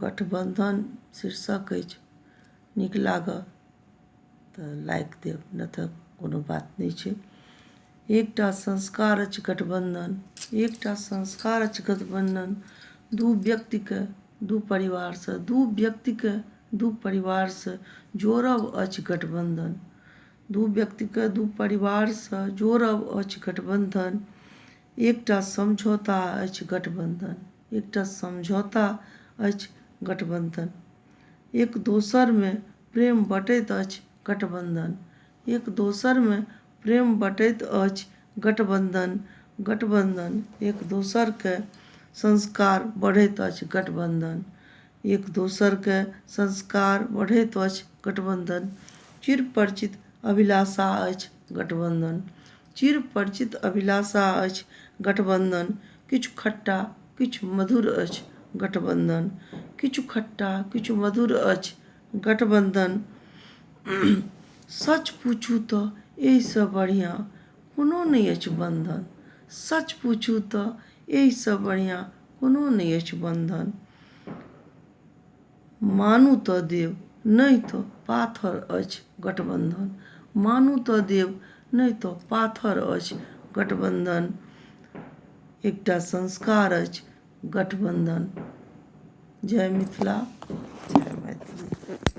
गठबंधन शीर्षक अछि, नीक लागल तऽ लाइक देब, नहि तऽ कोनो बात नहि छै। एकटा संस्कार अछि गठबंधन, एकटा संस्कार अछि गठबंधन, दू व्यक्तिके दू परिवारसँ जोड़ब अछि गठबंधन, दू व्यक्तिके दू परिवारसँ जोड़ब अछि गठबंधन। एकटा समझौता अछि गठबंधन, एकटा समझौता अछि गठबंधन, एक दोसरमे प्रेम बँटैत अछि गठबंधन, एक दोसरमे प्रेम बँटैत अछि गठबंधन, गठबंधन एक दोसरके संस्कार बढ़ैत अछि गठबंधन, एक दोसरके संस्कार बढ़ैत अछि गठबंधन। चिर परिचित अभिलाषा अछि गठबंधन, चिर परिचित अभिलाषा अछि गठबंधन, किछु खट्टा किछु मधुर अछि गठबंधन, किछु खट्टा किछु मधुर अछि गठबंधन। सच पूछू तऽ एहिसँ बढ़िआँ कोनो नहि अछि बंधन, सच पूछू तऽ एहिसँ बढ़िआँ कोनो नहि अछि बंधन। मानू तऽ देब नहि तऽ पाथर अछि गठबंधन, मानू तऽ देब नहि तऽ पाथर अछि गठबंधन। एकटा संस्कार अछि गठबंधन। जय मिथिला, जय मैथिली।